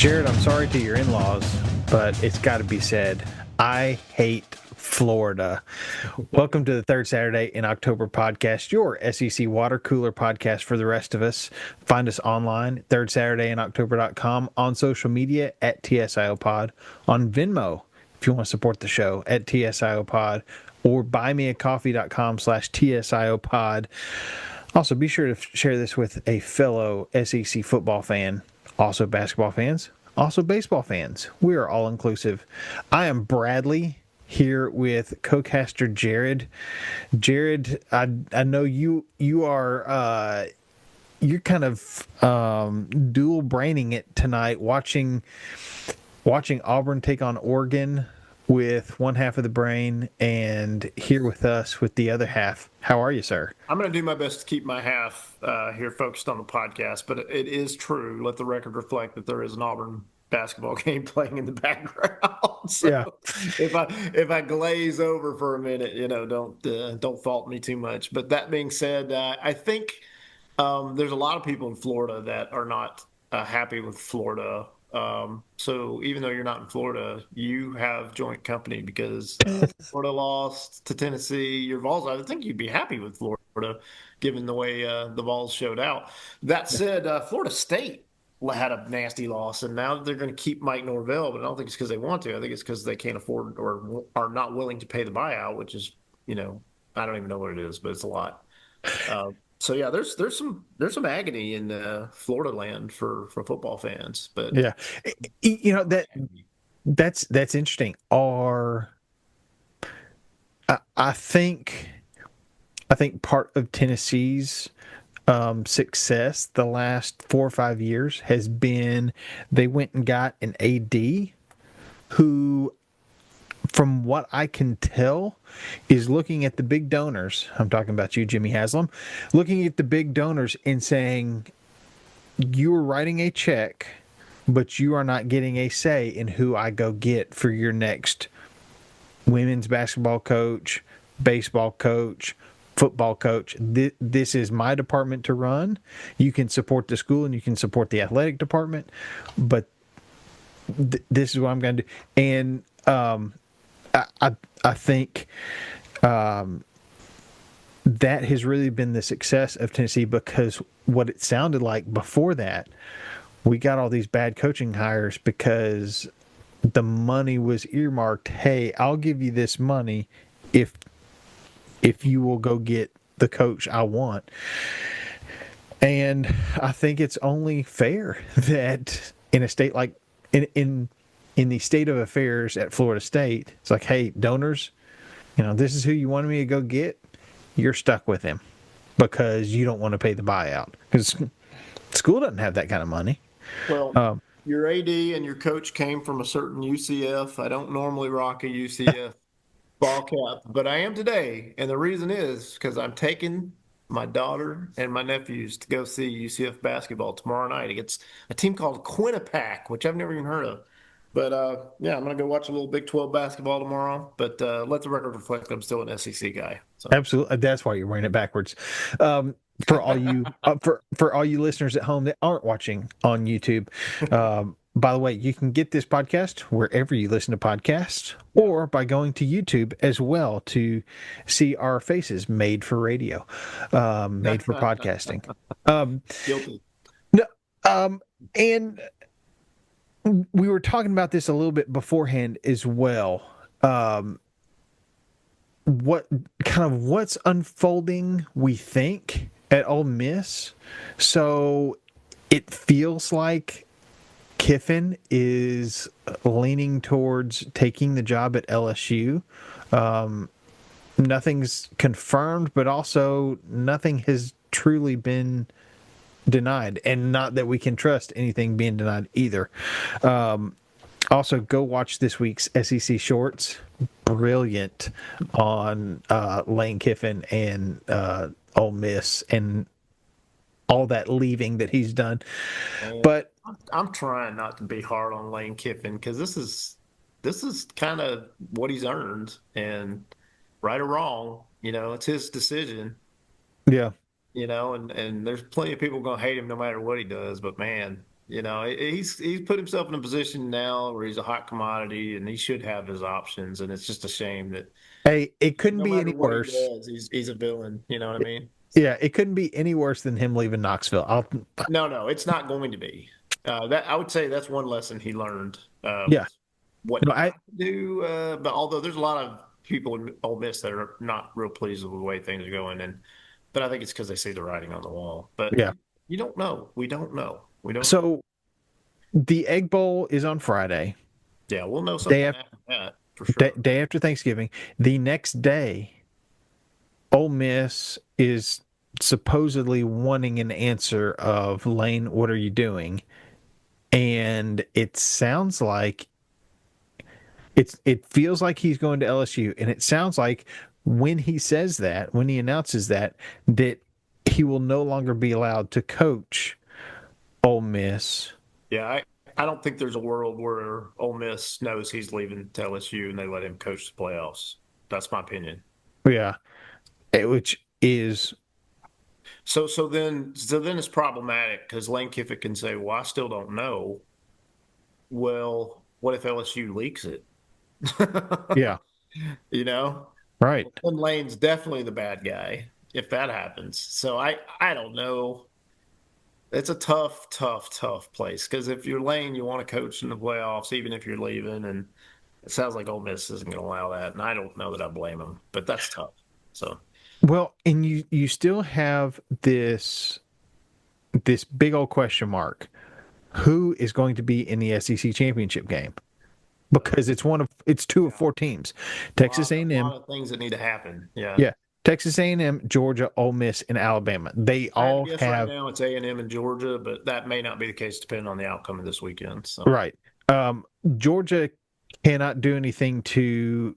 Jared, I'm sorry to your in-laws, but it's got to be said. I hate Florida. Welcome to the Third Saturday in October podcast, your SEC water cooler podcast for the rest of us. Find us online, thirdsaturdayiNoctober.com, on social media at TSIO Pod, on Venmo if you want to support the show at TSIO Pod, or buymeacoffee.com/TSIO Pod. Also, be sure to share this with a fellow SEC football fan, also basketball fans, also baseball fans. We are all inclusive. I am Bradley here with co-caster Jared. Jared, I know you are you're kind of dual braining it tonight, watching Auburn take on Oregon with one half of the brain, and here with us with the other half. How are you, sir? I'm going to do my best to keep my half here focused on the podcast, but it is true. Let the record reflect that there is an Auburn basketball game playing in the background. So Yeah. if I glaze over for a minute, don't fault me too much. But that being said, I think there's a lot of people in Florida that are not happy with Florida. So even though you're not in Florida, you have joint company because Florida lost to Tennessee. Your Vols, I would think you'd be happy with Florida, given the way the Vols showed out. That said, Florida State had a nasty loss, and now they're going to keep Mike Norvell, but I don't think it's because they want to. I think it's because they can't afford or are not willing to pay the buyout, which is, I don't even know what it is, but it's a lot. So yeah, there's some agony in Florida land for football fans, but Yeah. That's interesting. I think part of Tennessee's success the last 4 or 5 years has been they went and got an AD who, from what I can tell, is looking at the big donors. I'm talking about you, Jimmy Haslam, looking at the big donors and saying, you are writing a check, but you are not getting a say in who I go get for your next women's basketball coach, baseball coach, football coach. This is my department to run. You can support the school and you can support the athletic department, but this is what I'm going to do. And I think that has really been the success of Tennessee, because what it sounded like before that, we got all these bad coaching hires because the money was earmarked. Hey, I'll give you this money if you will go get the coach I want. And I think it's only fair that in a state like in the state of affairs at Florida State, it's like, hey, donors, this is who you wanted me to go get. You're stuck with him because you don't want to pay the buyout, because school doesn't have that kind of money. Well, your AD and your coach came from a certain UCF. I don't normally rock a UCF ball cap, but I am today. And the reason is because I'm taking my daughter and my nephews to go see UCF basketball tomorrow night against a team called Quinnipiac, which I've never even heard of. But yeah, I'm going to go watch a little Big 12 basketball tomorrow. But let the record reflect I'm still an SEC guy. So. Absolutely, that's why you're wearing it backwards. For all you for all you listeners at home that aren't watching on YouTube, by the way, you can get this podcast wherever you listen to podcasts, or by going to YouTube as well to see our faces made for radio, made for podcasting. Guilty. No, and we were talking about this a little bit beforehand as well. What's unfolding, we think, at Ole Miss. So it feels like Kiffin is leaning towards taking the job at LSU. Nothing's confirmed, but also nothing has truly been denied, and not that we can trust anything being denied either. Also, go watch this week's SEC Shorts. Brilliant on Lane Kiffin and Ole Miss and all that leaving that he's done. But I'm trying not to be hard on Lane Kiffin because this is kind of what he's earned, and right or wrong, it's his decision. yeah, And there's plenty of people going to hate him no matter what he does. But man, He's put himself in a position now where he's a hot commodity, and he should have his options. And it's just a shame that Hey, it couldn't no be matter any what he worse. does, he's a villain. You know what I mean? Yeah, So it couldn't be any worse than him leaving Knoxville. no, it's not going to be. That I would say that's one lesson he learned Yeah, was what no, not to do. But although there's a lot of people in Ole Miss that are not real pleased with the way things are going, but I think it's because they see the writing on the wall. But yeah. you don't know. We don't know. We don't know. So the Egg Bowl is on Friday, Yeah, we'll know day something after after that for sure. day after Thanksgiving. The next day, Ole Miss is supposedly wanting an answer of Lane, what are you doing? And it sounds like it feels like he's going to LSU, and it sounds like when he says that, when he announces that he will no longer be allowed to coach Ole Miss. Yeah, I don't think there's a world where Ole Miss knows he's leaving to LSU and they let him coach the playoffs. That's my opinion. Yeah, which is So then it's problematic because Lane Kiffin can say, "Well, I still don't know." Well, what if LSU leaks it? yeah, You know, right. well, then Lane's definitely the bad guy if that happens. So I don't know. It's a tough place because if you're Lane, you want to coach in the playoffs, even if you're leaving, and it sounds like Ole Miss isn't going to allow that, and I don't know that I blame them, but that's tough. So Well, and you still have this big old question mark. Who is going to be in the SEC championship game? Because it's two of yeah, four teams. Texas a A&M, lot of things that need to happen. Yeah, yeah, Texas A&M, Georgia, Ole Miss, and Alabama. They I had to all guess right have now it's A&M and Georgia, but that may not be the case depending on the outcome of this weekend. So, right. Georgia cannot do anything to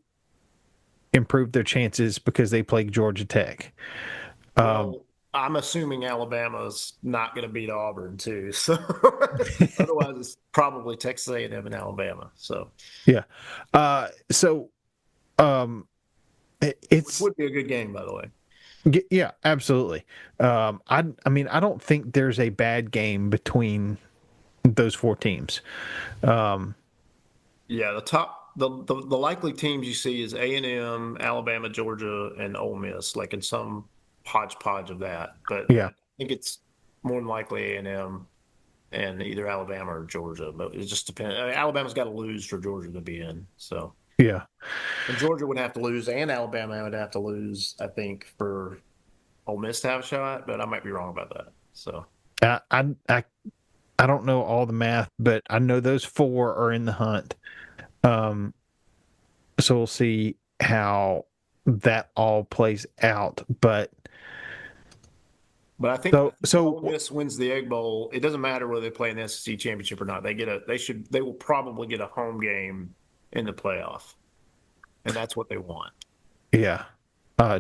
improve their chances because they play Georgia Tech. Um, well, I'm assuming Alabama's not going to beat Auburn too. So, otherwise, it's probably Texas A&M and Alabama. So, yeah. So um, which it's would be a good game, by the way. yeah, absolutely. I mean, I don't think there's a bad game between those four teams. Um, Yeah, the likely teams you see is A&M, Alabama, Georgia, and Ole Miss, like in some hodgepodge of that. But yeah, I think it's more than likely A&M and either Alabama or Georgia. But it just depends. I mean, Alabama's got to lose for Georgia to be in. So, yeah. and Georgia would have to lose, and Alabama would have to lose, I think, for Ole Miss to have a shot. But I might be wrong about that. So, I, I I I don't know all the math, but I know those four are in the hunt. Um, so we'll see how that all plays out. But but I think if so Ole Miss wins the Egg Bowl, it doesn't matter whether they play in the SEC championship or not. They will probably get a home game in the playoff, and that's what they want. yeah.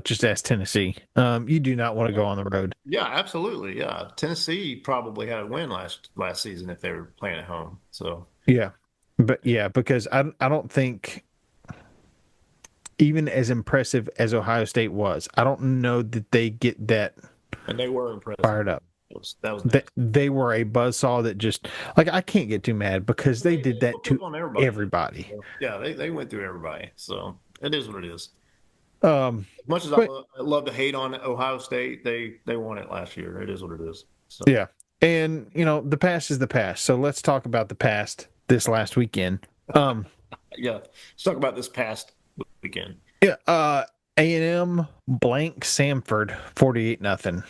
Just ask Tennessee. You do not want to Yeah, go on the road. yeah, absolutely. Yeah, Tennessee probably had a win last season if they were playing at home. So Yeah, but yeah, because I don't think even as impressive as Ohio State was, I don't know that they get that and they were impressive. fired up. That was nasty. They were a buzzsaw that just like I can't get too mad because they They did that whooped up to on everybody. everybody. So, yeah, they went through everybody. So it is what it is. Um, As much as but I love to hate on Ohio State, they won it last year. It is what it is. So yeah, and the past is the past. So let's talk about the past this last weekend. Um, yeah, let's talk about this past weekend. yeah, A&M blank Samford 48-0.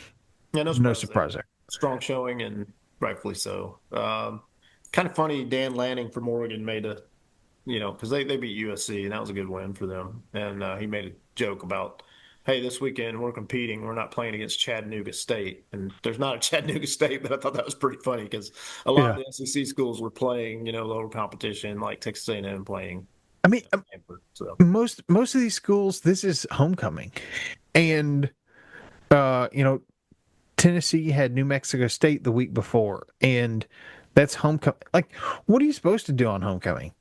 Yeah, no No surprise surprise there. there. Strong showing and rightfully so. Kind of funny. Dan Lanning from Oregon made because they beat USC and that was a good win for them. And he made a joke about, hey, this weekend we're competing. We're not playing against Chattanooga State, and there's not a Chattanooga State, but I thought that was pretty funny because a lot of Yeah, the SEC schools were playing, lower competition like Texas A&M playing I mean, Stanford. So most of these schools, this is homecoming, and uh, you know, Tennessee had New Mexico State the week before, and that's homecoming. Like, what are you supposed to do on homecoming?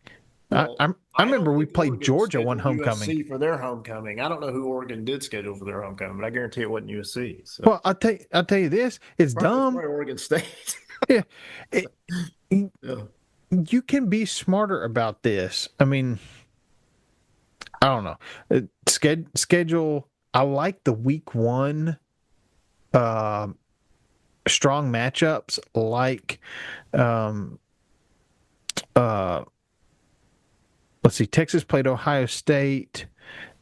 well, I I remember don't we think played Oregon Georgia one scheduled homecoming. USC for their homecoming. I don't know who Oregon did schedule for their homecoming, but I guarantee it wasn't USC. So Well, I'll tell you this, it's it's dumb. probably Oregon State. Yeah, it, Yeah. you can be smarter about this. I mean, I don't know. Schedule. I like the week one uh, strong matchups, like um, uh, let's see, Texas played Ohio State.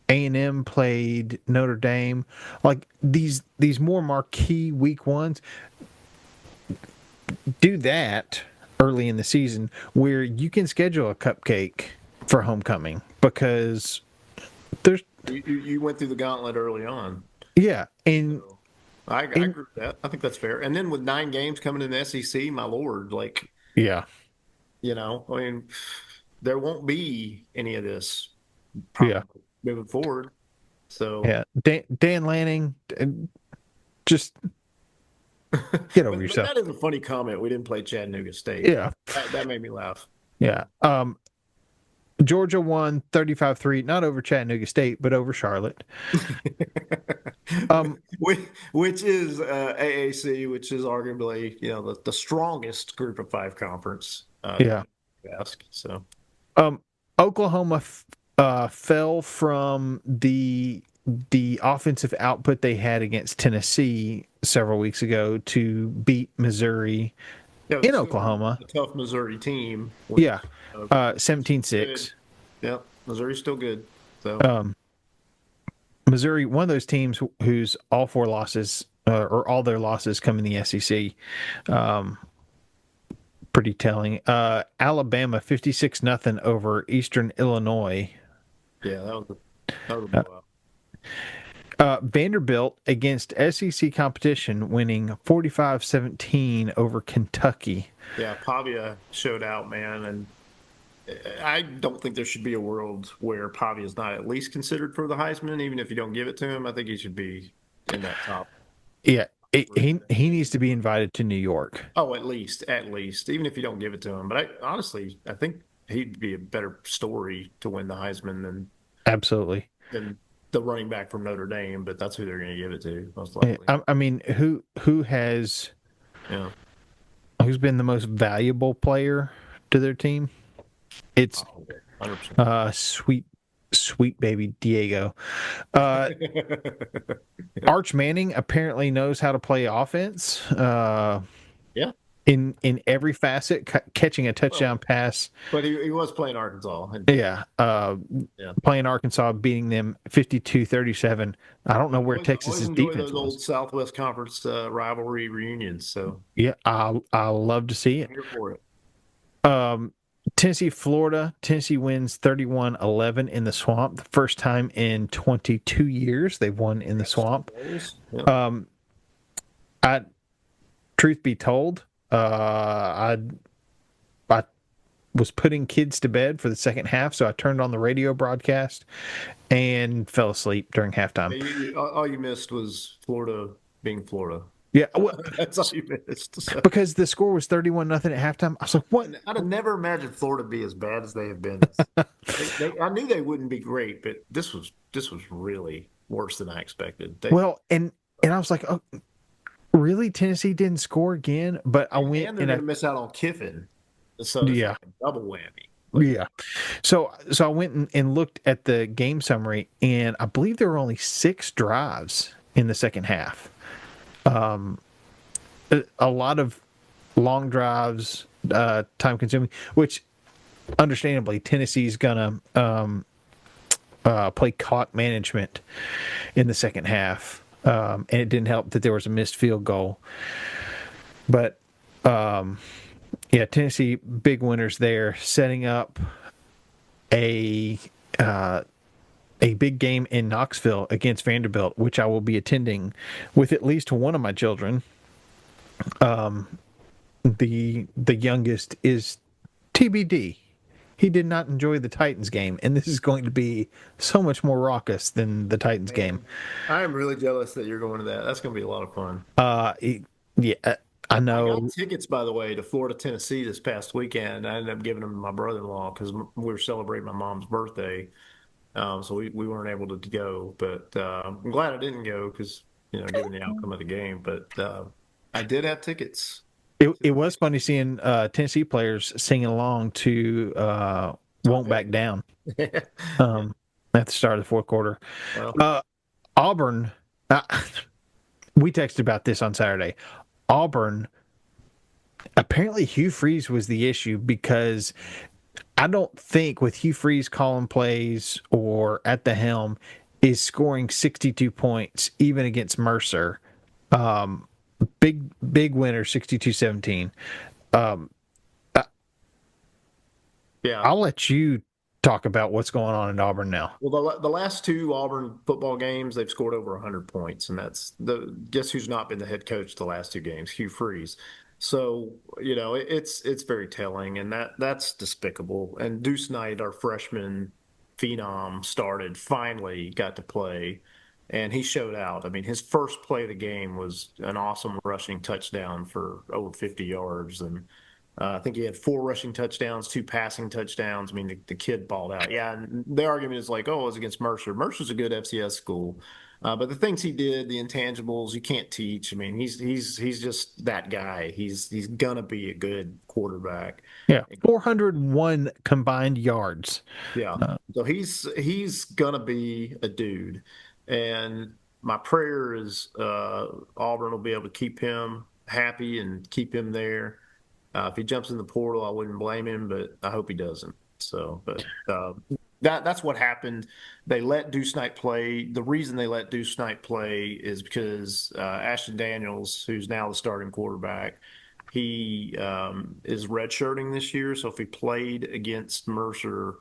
A&M played Notre Dame. Like these more marquee week ones, do that early in the season where you can schedule a cupcake for homecoming because there's You went through the gauntlet early on. yeah, and So I and agree with that. I think that's fair. And then with 9 games coming in the SEC, my lord, like, yeah, I mean, there won't be any of this yeah, probably moving forward. So, yeah. Dan Lanning, just get over but yourself. that is a funny comment. We didn't play Chattanooga State. Yeah, That made me laugh. yeah. Georgia won 35-3, not over Chattanooga State, but over Charlotte. Um, which is AAC, which is arguably the strongest Group of Five conference. yeah. Ask so. Um, Oklahoma fell from the offensive output they had against Tennessee several weeks ago to beat Missouri Yeah, it was in still Oklahoma. a tough Missouri team, which Yeah, Missouri's still good. 17-6. Yep, Missouri's still good. So Um, Missouri, one of those teams whose all four losses or all their losses come in the SEC. Um, pretty telling. Alabama 56-0 over Eastern Illinois. yeah, that was a blowout. Vanderbilt against SEC competition, winning 45-17 over Kentucky. Yeah, Pavia showed out, man, and I don't think there should be a world where Pavia is not at least considered for the Heisman, even if you don't give it to him. I think he should be in that top Yeah, group. he needs to be invited to New York. Oh, at least, even if you don't give it to him. But honestly, I think he'd be a better story to win the Heisman Absolutely. than the running back from Notre Dame. But that's who they're going to give it to, most likely. I mean, Yeah, who's been the most valuable player to their team? It's 100%. sweet baby Diego. Uh, Arch Manning apparently knows how to play offense. Yeah. In every facet, catching a touchdown Well, pass. but he was playing Arkansas, and Yeah, yeah. playing Arkansas, beating them 52-37. I don't know where Always Texas's enjoy defense those was. old Southwest Conference rivalry reunions. So Yeah, I love to see I'm it. here for it. Um, Tennessee, Florida. Tennessee wins 31-11 in the Swamp. The first time in 22 years they've won in the Got Super Swamp. Bowls. Yeah. Um, I truth be told, I was putting kids to bed for the second half, so I turned on the radio broadcast and fell asleep during halftime. All you missed was Florida being Florida. Yeah, well, That's all you missed. So, because the score was 31-0 at halftime. I was like, what? I'd have never imagined Florida be as bad as they have been. I knew they wouldn't be great, but this was really worse than I expected. Well, and I was like, oh, really? Tennessee didn't score again? But I went And they're and going I, to miss out on Kiffin, so it's yeah, like a double whammy. Like, yeah. So I went and looked at the game summary, and I believe there were only 6 drives in the second half. A lot of long drives, time consuming, which understandably Tennessee's gonna play clock management in the second half, and it didn't help that there was a missed field goal. But yeah, Tennessee big winners there, setting up a uh, a big game in Knoxville against Vanderbilt, which I will be attending with at least one of my children. The youngest is TBD. He did not enjoy the Titans game, and this is going to be so much more raucous than the Titans game. man, I am really jealous that you're going to that. That's going to be a lot of fun. Uh, yeah, I I got know. tickets, by the way, to Florida, Tennessee this past weekend. I ended up giving them to my brother-in-law because we were celebrating my mom's birthday. So we weren't able to go, but I'm glad I didn't go because given the outcome of the game. But I did have tickets. It was funny seeing Tennessee players singing along to Tom "Won't Back Petty. Down" Yeah. um, at the start of the fourth quarter. Well, Uh, Auburn, uh, we texted about this on Saturday. Auburn, apparently Hugh Freeze was the issue because I don't think with Hugh Freeze calling plays or at the helm is scoring 62 points even against Mercer. Um, big winner 62-17. Um, I- yeah. I'll let you talk about what's going on in Auburn now. Well, the last two Auburn football games, they've scored over 100 points, and that's the guess who's not been the head coach the last two games, Hugh Freeze. So it's very telling, and that's despicable. And Deuce Knight, our freshman phenom, started finally got to play, and he showed out. I mean, his first play of the game was an awesome rushing touchdown for over 50 yards, and I think he had four rushing touchdowns, two passing touchdowns. I mean, the kid balled out. Yeah, and the argument is like, oh, it was against Mercer. Mercer's a good FCS school, but the things he did, the intangibles, you can't teach. I mean, he's just that guy. He's gonna be a good quarterback. Yeah, 401 combined yards. Yeah, Uh, so he's gonna be a dude, and my prayer is Auburn will be able to keep him happy and keep him there. If he jumps in the portal, I wouldn't blame him, but I hope he doesn't. So, but that's what happened. They let Deuce Knight play. The reason they let Deuce Knight play is because Ashton Daniels, who's now the starting quarterback, he is redshirting this year. So if he played against Mercer,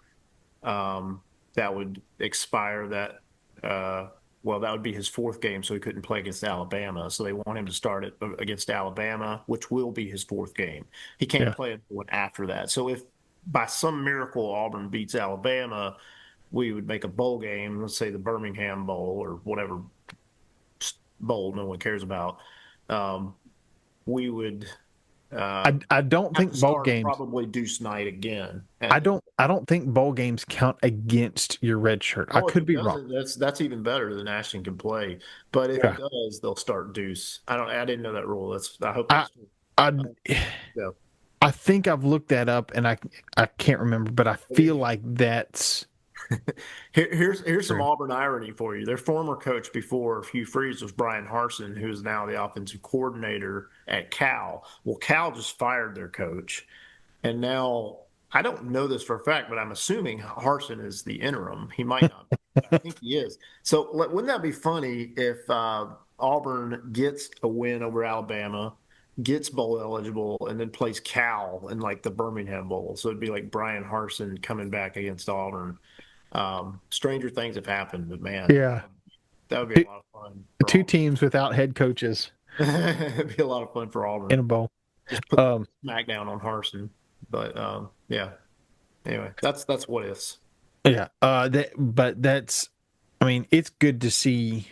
that would expire that. Well, that would be his fourth game, so he couldn't play against Alabama. So they want him to start it against Alabama, which will be his fourth game. He can't yeah. play one after that. So if by some miracle Auburn beats Alabama, we would make a bowl game, let's say the Birmingham Bowl or whatever bowl no one cares about. Um, we would I don't have to think bowl start games. probably Deuce Knight again. I don't think bowl games count against your red shirt. I Oh, if could it be wrong. doesn't, that's even better than Ashton can play. But if it Yeah. does, they'll start Deuce. I didn't know that rule. I hope I that's I uh, yeah. I think I've looked that up and I can't remember, but I feel like that's Here's some true. Auburn irony for you. Their former coach before Hugh Freeze was Brian Harsin, who is now the offensive coordinator at Cal. Well, Cal just fired their coach, and now I don't know this for a fact, but I'm assuming Harsin is the interim. He might not be, but I think he is. So wouldn't that be funny if Auburn gets a win over Alabama, gets bowl eligible, and then plays Cal in like the Birmingham Bowl? So it'd be like Brian Harsin coming back against Auburn. Stranger things have happened, but man, Yeah. that would be a Two, lot of fun for two Auburn. teams without head coaches It'd be a lot of fun for in Auburn. a bowl. Just put the Um, smackdown on Harsin. But yeah. Anyway, that's what ifs. yeah. But that's. I mean, it's good to see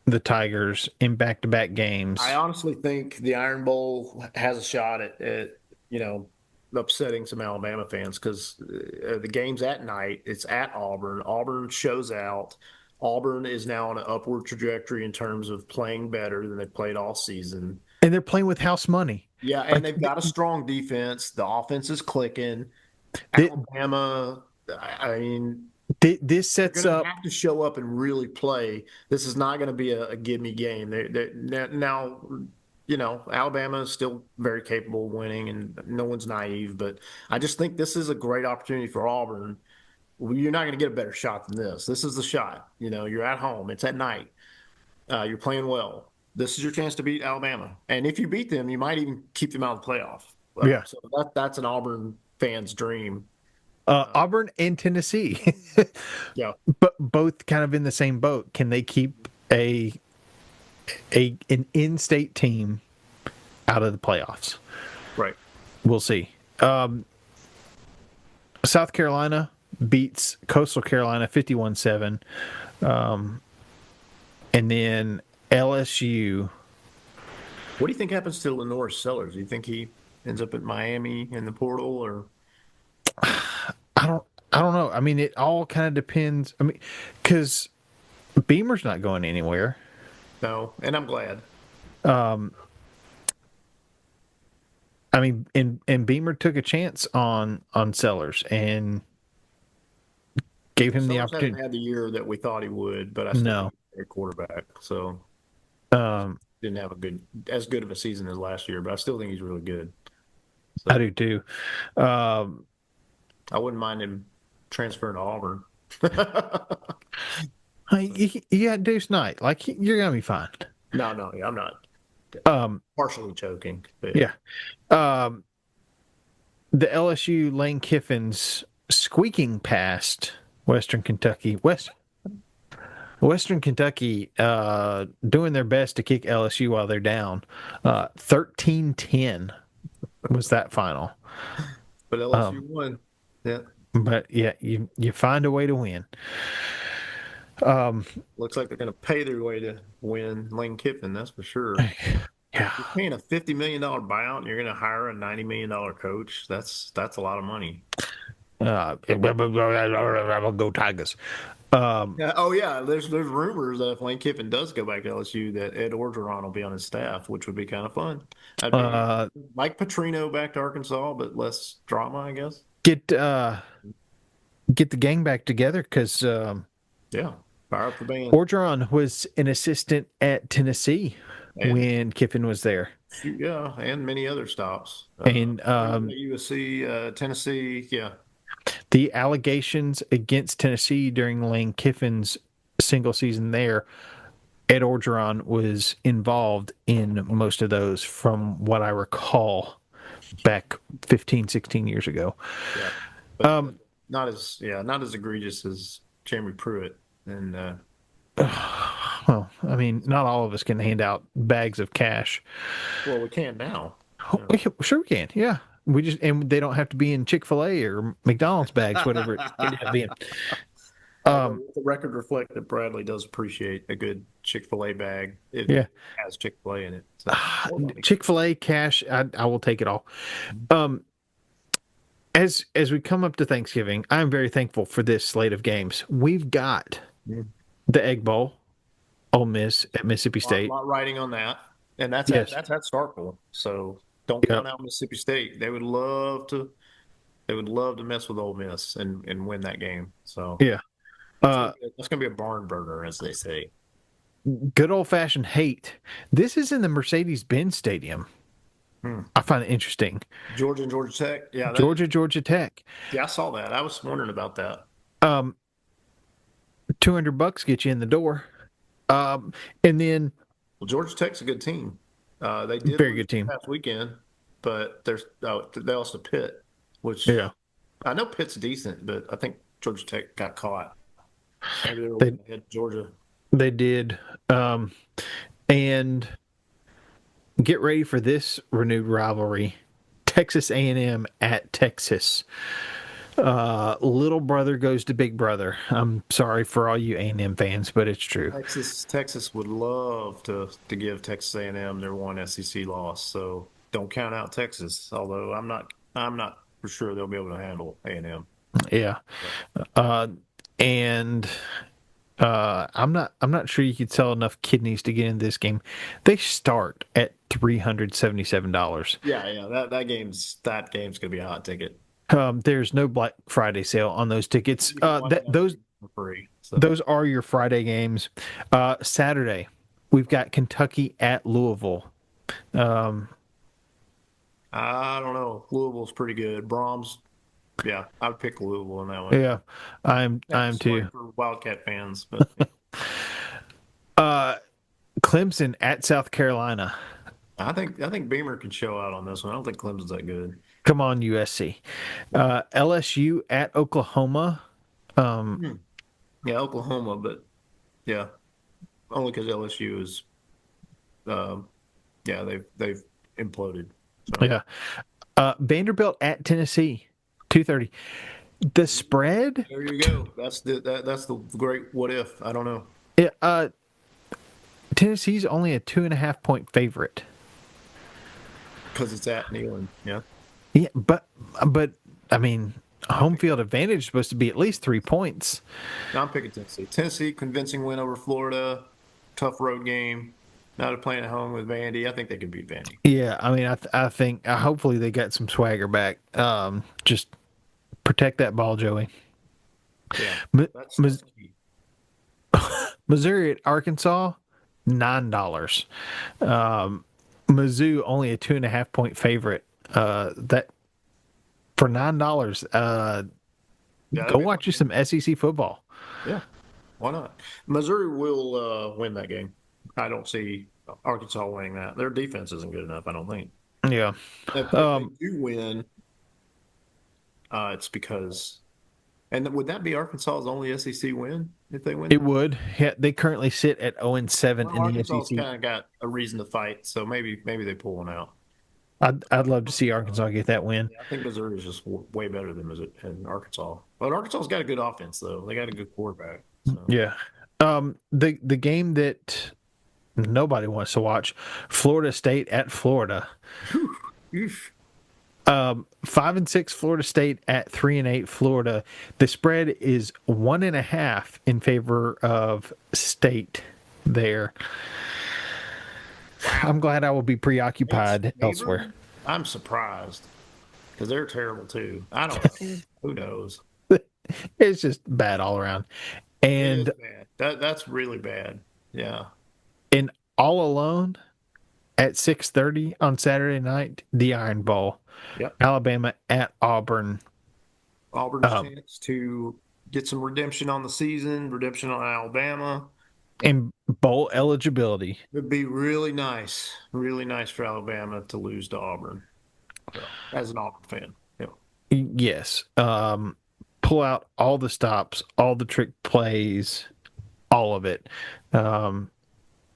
the Tigers in back-to-back I games. honestly think the Iron Bowl has a shot at you know upsetting some Alabama fans because the game's at night. It's at Auburn. Auburn shows out. Auburn is now on an upward trajectory in terms of playing better than they played all season. And they're playing with house money. Yeah, and Like they've got a strong defense. The offense is clicking. th- Alabama, I mean, this they're sets going to up. have to show up and really play. This is not going to be a give me game. Now, Alabama is still very capable of winning, and no one's naive. But I just think this is a great opportunity for Auburn. Well, you're not going to get a better shot than this. This is the shot. You're at home. It's at night. You're playing well. This is your chance to beat Alabama, and if you beat them, you might even keep them out of the playoff. Yeah. So that's an Auburn fan's dream. Auburn and Tennessee, Yeah, but both kind of in the same boat. Can they keep an in-state team out of the playoffs? right. We'll see. South Carolina beats Coastal Carolina 51-7. And then LSU. What do you think happens to Lenore Sellers? Do you think he ends up at Miami in the portal, or I don't I don't know. I mean, it all kind of depends. I mean, because Beamer's not going anywhere. no? And I'm glad. I mean, and Beamer took a chance on Sellers and gave him the Sellers hasn't opportunity. had the year that we thought he would, but I still No, think he's a quarterback. So um, didn't have a as good of a season as last year, but I still think he's really good. I So do too. Um, I wouldn't mind him transferring to Auburn. you got Deuce Knight. Like you're gonna be fine. No, yeah, I'm not Um, partially joking, but yeah. yeah. Um, the LSU Lane Kiffin's squeaking past Western Kentucky. Western Kentucky doing their best to kick LSU while they're down. 13-10 was that final. But LSU Um, won. Yeah. but yeah, you find a way to win. Um, Looks like they're going to pay their way to win Lane Kiffin, that's for sure. yeah. You're paying a $50 million buyout and you're going to hire a $90 million coach. That's a lot of money. Go Tigers. Um, Yeah. Oh yeah. There's rumors that if Lane Kiffin does go back to LSU, that Ed Orgeron will be on his staff, which would be kind of fun. I'd be uh, Mike Petrino back to Arkansas, but less drama, I guess. get get the gang back together because Yeah. Fire up the band. Orgeron was an assistant at Tennessee And when Kiffin was there, shoot, yeah, and many other stops. and USC, Tennessee. Yeah. the allegations against Tennessee during Lane Kiffin's single season there, Ed Orgeron was involved in most of those from what I recall back 15, 16 years ago. Yeah. But Um, not as egregious as Jeremy Pruitt. And well, I mean, not all of us can hand out bags of cash. well, we can now. Oh, sure we can. Yeah. We just, and they don't have to be in Chick-fil-A or McDonald's bags, whatever it ended up being. Although Um, the record reflect that Bradley does appreciate a good Chick-fil-A bag if yeah. it has Chick-fil-A in it. So, Chick-fil-A cash, I will take it all. Um, as we come up to Thanksgiving, I'm very thankful for this slate of games. We've got Mhm. the Egg Bowl, Ole Miss at Mississippi State. Lot riding on that, and Yes. that's at Starkville. So don't Yep. count out Mississippi State. They would love to. They would love to mess with Ole Miss and win that game. So Yeah. Uh, that's gonna be a barn burner, as they say. good old fashioned hate. This is in the Mercedes Benz Stadium. Hmm. I find it interesting. Georgia and Georgia Tech. Yeah, Georgia Tech. yeah, I saw that. I was wondering about that. Um, $200 get you in the door. And then Well, Georgia Tech's a good team. They did very lose good team. last weekend, but they lost to Pitt, which Yeah. I know Pitt's decent, but I think Georgia Tech got caught. Maybe they were They going to hit Georgia. they did. And get ready for this renewed rivalry. Texas A&M at Texas. Little brother goes to big brother. I'm sorry for all you A&M fans, but it's true. Texas would love to give Texas A&M their one SEC loss. So don't count out Texas. Although I'm not for sure they'll be able to handle A&M. Yeah. Uh, and I'm not sure you could sell enough kidneys to get in this game. They start at $377. Yeah, that game's gonna be a hot ticket. There's no Black Friday sale on those tickets. You can watch That that those for free. So those are your Friday games. Saturday, we've got Kentucky at Louisville. Um, I don't know. Louisville's pretty good. Brahms, yeah, I would pick Louisville in that one. yeah, I'm Sorry too. for Wildcat fans, but Uh, Clemson at South Carolina. I think Beamer can show out on this one. I don't think Clemson's that good. Come on, USC. LSU at Oklahoma. Um, Hmm. Yeah, Oklahoma, but yeah, only because LSU is, um, yeah, they've imploded. So yeah. Vanderbilt at Tennessee. 2:30. The spread. there you go. That's the great what if. I don't know Yeah, Tennessee's only a 2.5 point favorite. because it's at Neyland. Yeah, Yeah, but I mean, home field advantage is supposed to be at least 3 points. no, I'm picking Tennessee. Tennessee convincing win over Florida. Tough road game. Now they're playing at home with Vandy. I think they can beat Vandy. Yeah, I mean, I think hopefully they got some swagger back. Just protect that ball, Joey. Yeah, M- that's key. Missouri at Arkansas, $9. Mizzou only a 2.5 point favorite. That for $9. Yeah, Go that'd be a fun watch you game. some SEC football. Yeah, why not? Missouri will win that game. I don't see Arkansas winning that. Their defense isn't good enough, I don't think. Yeah, If they do win, it's because, and would that be Arkansas's only SEC win if they win it that? would. Yeah, they currently sit at 0-7 Well, in the Arkansas's SEC. kind of got a reason to fight, so maybe they pull one out. I'd But love to see Arkansas get that win. yeah, I think Missouri is just way better than Missouri and Arkansas. But Arkansas's got a good offense though. They got a good quarterback. So Yeah. The game that nobody wants to watch, Florida State at Florida. Whew. Oof. 5-6 Florida State at 3-8 Florida. The spread is 1.5 in favor of State there. I'm glad I will be State's preoccupied elsewhere. favored. I'm surprised because they're terrible too. I don't know. Who knows? It's just bad all around. It is And bad. That's really bad. Yeah. in all alone at 6:30 on Saturday night, the Iron Bowl, Yep. Alabama at Auburn. Auburn's Um, chance to get some redemption on the season, redemption on Alabama. and bowl eligibility. It'd be really nice for Alabama to lose to Auburn. So, as an Auburn fan, yeah. Yes. Pull out all the stops, all the trick plays, all of it.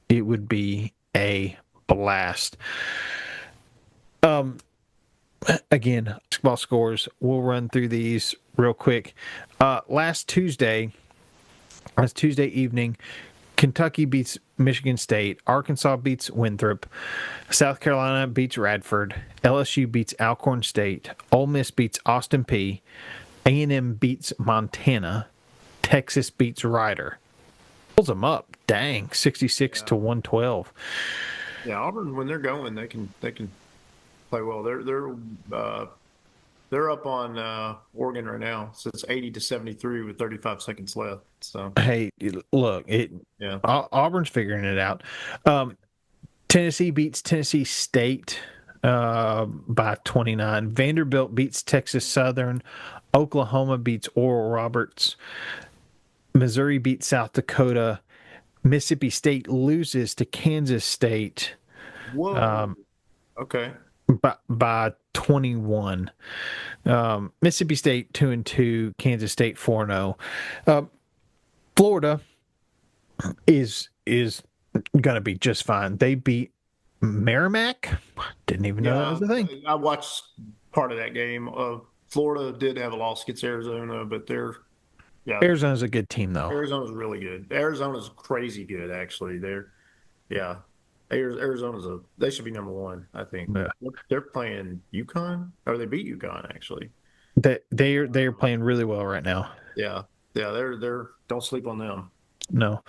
It would be a blast. Um, Again, basketball scores. We'll run through these real quick. Last Tuesday evening, Kentucky beats Michigan State. Arkansas beats Winthrop. South Carolina beats Radford. LSU beats Alcorn State. Ole Miss beats Austin Peay. A&M beats Montana. Texas beats Rider. Pulls them up. Dang, 66 Yeah. to 112. Yeah, Auburn when they're going, they can play well. They're up on Oregon right now. So it's 80 to 73 with 35 seconds left. So Hey, look, yeah. Auburn's figuring it out. Tennessee beats Tennessee State by 29. Vanderbilt beats Texas Southern. Oklahoma beats Oral Roberts. Missouri beats South Dakota. Mississippi State loses to Kansas State Whoa. Okay. by 21. Mississippi State 2-2. Kansas State 4-0. Florida is going to be just fine. They beat Merrimack. Didn't even know that Yeah, was a thing. I watched part of that game. Florida did have a loss against Arizona, but yeah, Arizona's a good team though. Arizona's really good. Arizona's crazy good, actually. Yeah, they should be number one, I think. Yeah. They're playing UConn, or they beat UConn actually. They're playing really well right now. Yeah, yeah, they're don't sleep on them. No.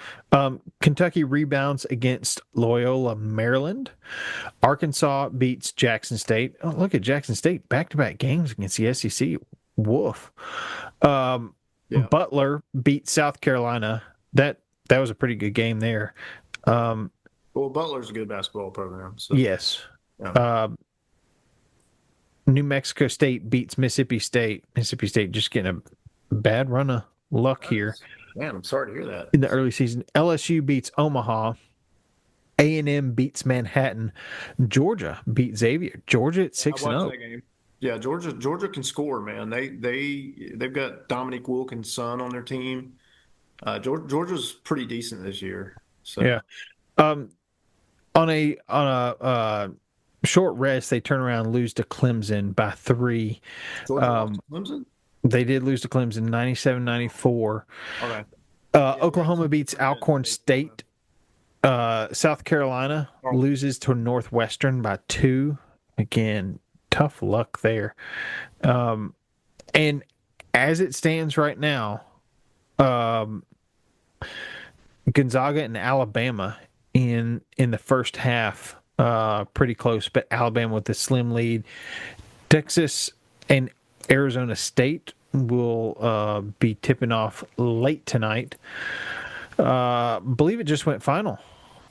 Kentucky rebounds against Loyola, Maryland. Arkansas beats Jackson State. Oh, look at Jackson State, back-to-back games against the SEC. Woof. Yeah, Butler beat South Carolina. That was a pretty good game there. well, Butler's a good basketball program. So Yes. yeah. New Mexico State beats Mississippi State. Mississippi State just getting a bad run of luck here Man, I'm sorry to hear that. in the early season. LSU beats Omaha. A&M beats Manhattan. Georgia beat Xavier. Georgia at I 6-0. watched that game. Yeah, Georgia can score, man. They've got Dominique Wilkins' son on their team. Georgia's pretty decent this year. So Yeah. Um, on a short rest, they turn around and lose to Clemson by 3. Georgia lost to Clemson. They did lose to Clemson 97-94. Okay. Oklahoma beats Alcorn State. South Carolina loses to Northwestern by 2. Again, tough luck there. And as it stands right now, Gonzaga and Alabama in the first half, pretty close, but Alabama with a slim lead. Texas and Arizona State will be tipping off late tonight. Believe it just went final.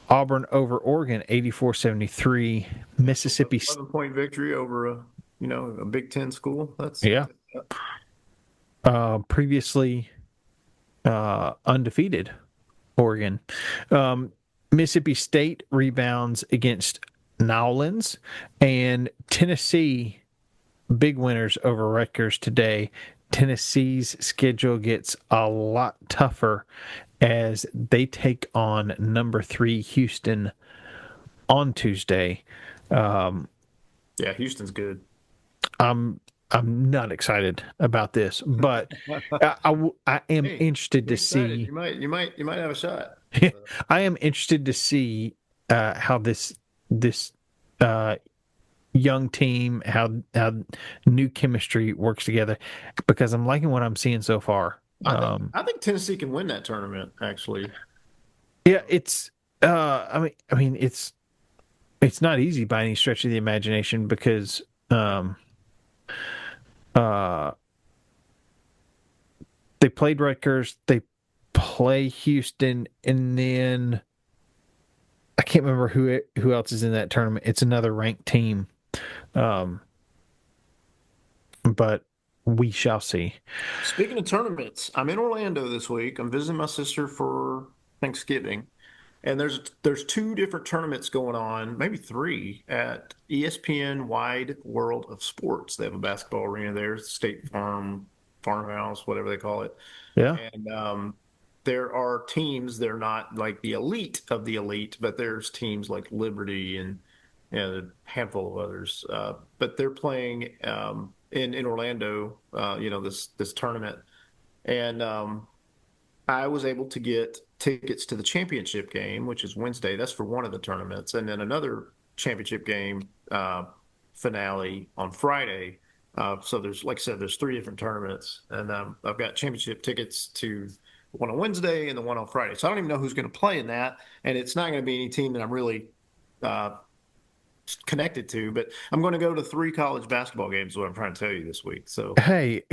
Auburn over Oregon, 84-73. Mississippi, 11-point victory over a Big Ten school. I'll yeah, take that. previously undefeated Oregon. Um, Mississippi State rebounds against Nowlands, and Tennessee big winners over Rutgers today. Tennessee's schedule gets a lot tougher as they take on number 3 Houston on Tuesday. Um, Yeah, Houston's good. I'm I'm not excited about this, but I am Hey, interested be to excited. see. You might have a shot. I am interested to see how this uh, young team, how new chemistry works together, because I'm liking what I'm seeing so far. I think I think Tennessee can win that tournament, actually. Yeah, it's. I mean, it's not easy by any stretch of the imagination because uh, they played Rutgers, they play Houston, and then I can't remember who else is in that tournament. It's another ranked team, um, but we shall see. Speaking of tournaments, I'm in Orlando this week. I'm visiting my sister for Thanksgiving. And there's two different tournaments going on, maybe three, at ESPN Wide World of Sports. They have a basketball arena there, State Farm, Farmhouse, whatever they call it. Yeah. And there are teams, they're not like the elite of the elite, but there's teams like Liberty and a handful of others. But they're playing in Orlando, this tournament. And I was able to get tickets to the championship game, which is Wednesday. That's for one of the tournaments, and then another championship game finale on Friday. So there's, like I said, there's three different tournaments, and I've got championship tickets to one on Wednesday and the one on Friday. So I don't even know who's going to play in that, and it's not going to be any team that I'm really uh, connected to. But I'm going to go to three college basketball games. Is what I'm trying to tell you this week. So Hey,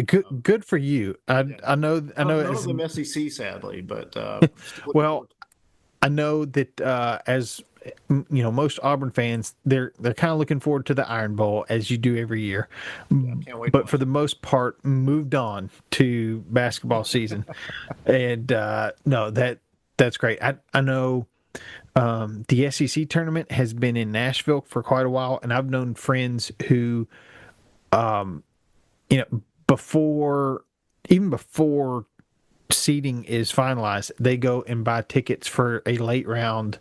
good for you. I yeah, I know I know none of as them SEC, sadly, but still looking well. forward. I know that as most Auburn fans, they're kind of looking forward to the Iron Bowl as you do every year, Yeah, can't wait to but for watch the most part, moved on to basketball season, and no, that's great. I know the SEC tournament has been in Nashville for quite a while, and I've known friends who, before even before seating is finalized, they go and buy tickets for a late round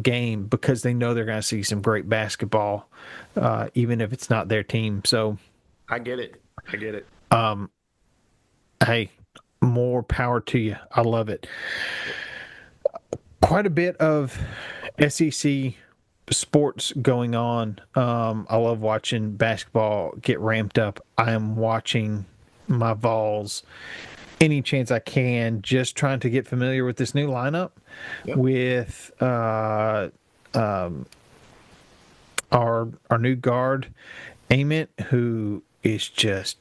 game because they know they're going to see some great basketball, even if it's not their team. So, I get it. I get it. hey, more power to you. I love it. Quite a bit of SEC sports going on. I love watching basketball get ramped up. I am watching my Vols any chance I can, just trying to get familiar with this new lineup Yep. with our new guard, Ament, who is just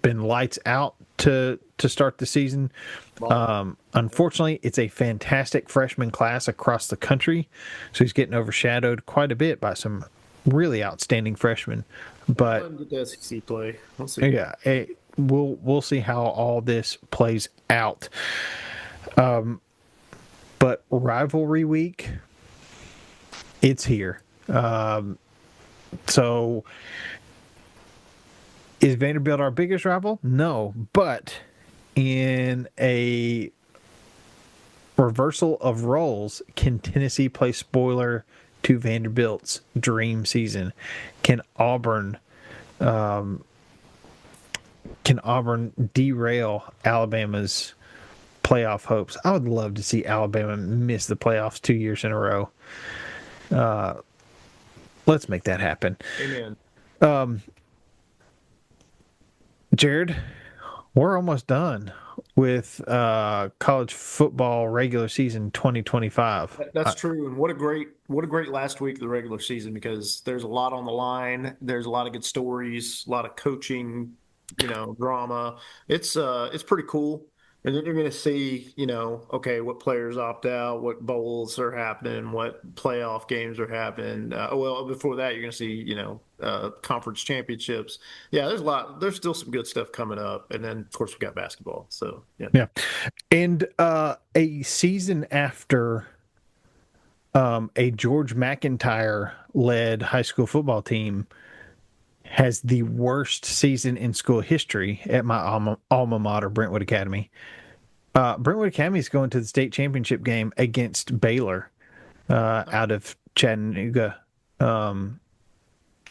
been lights out to start the season. Well, Unfortunately, it's a fantastic freshman class across the country, so he's getting overshadowed quite a bit by some really outstanding freshmen. let But him get the SEC play. We'll see. yeah, we'll see how all this plays out. But rivalry week, it's here. So is Vanderbilt our biggest rival? No, but in a reversal of roles, can Tennessee play spoiler to Vanderbilt's dream season? Can Auburn derail Alabama's playoff hopes? I would love to see Alabama miss the playoffs 2 years in a row. Let's make that happen. Amen. Jared, we're almost done. with college football regular season 2025. That's true, and what a great last week of the regular season because there's a lot on the line. There's a lot of good stories, a lot of coaching, drama. It's pretty cool. And then you're going to see, okay, what players opt out, what bowls are happening, what playoff games are happening. Well, before that, you're going to see, conference championships. Yeah, there's a lot. There's still some good stuff coming up, and then of course we got basketball. So yeah. Yeah. And a season after a George McIntyre led high school football team has the worst season in school history at my alma mater, Brentwood Academy. Brentwood Academy is going to the state championship game against Baylor out of Chattanooga.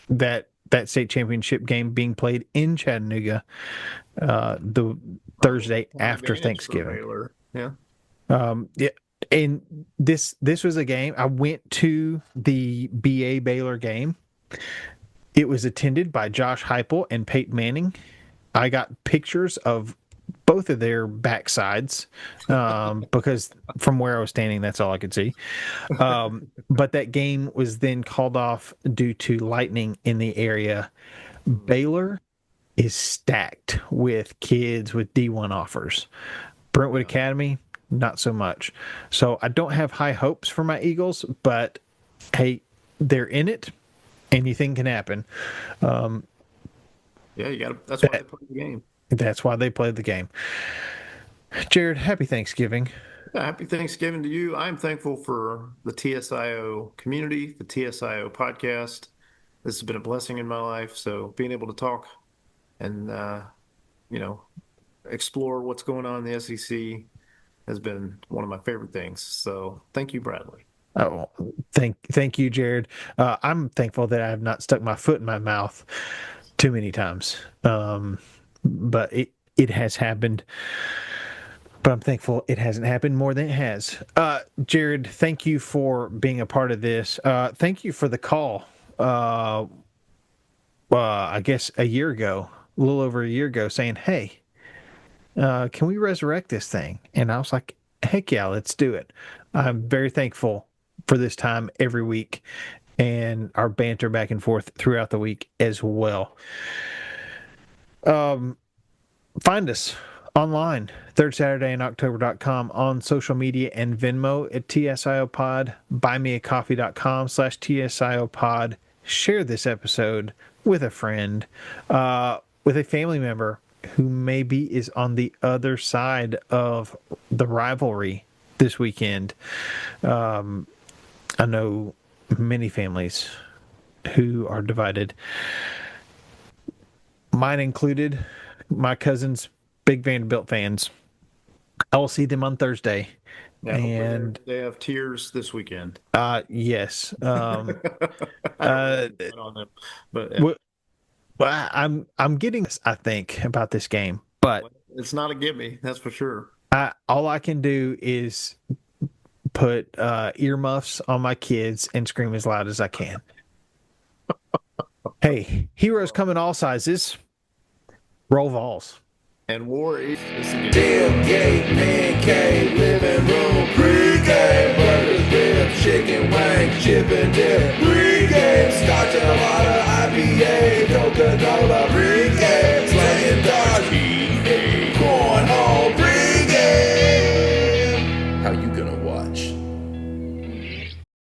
That state championship game being played in Chattanooga the Thursday after Thanksgiving. Yeah. Yeah. And this was a game. I went to the BA Baylor game. It was attended by Josh Heupel and Peyton Manning. I got pictures of both of their backsides because from where I was standing, that's all I could see. But that game was then called off due to lightning in the area. Baylor is stacked with kids with D1 offers. Brentwood Academy, not so much. So I don't have high hopes for my Eagles, but hey, they're in it. Anything can happen. Yeah, you got. That's why they play the game. That's why they played the game. Jared, happy Thanksgiving. Yeah, happy Thanksgiving to you. I'm thankful for the TSIO community, the TSIO podcast. This has been a blessing in my life. So being able to talk and explore what's going on in the SEC has been one of my favorite things. So thank you, Bradley. Oh, thank you, Jared. I'm thankful that I have not stuck my foot in my mouth too many times. But it has happened. But I'm thankful it hasn't happened more than it has. Jared, thank you for being a part of this. Thank you for the call. I guess a little over a year ago, saying, "Hey, can we resurrect this thing?" And I was like, "Heck yeah, let's do it." I'm very thankful for this time every week and our banter back and forth throughout the week as well. Find us online, thirdsaturdayiNoctober.com, on social media and Venmo at TSIO Pod, buymeacoffee.com/TSIO Pod. Share this episode with a friend, with a family member who maybe is on the other side of the rivalry this weekend. I know many families who are divided, mine included. My cousins, big Vanderbilt fans. I will see them on Thursday. Yeah, and they have tears this weekend. Yes. I don't know on them, but yeah. I'm getting this, I think, about this game, but it's not a gimme, that's for sure. All I can do is put earmuffs on my kids and scream as loud as I can. Hey, heroes come in all sizes. Roll Vols. And war is Tailgate, man cave, living room, pre-game, burgers, ribs, chicken wings, chip and dip.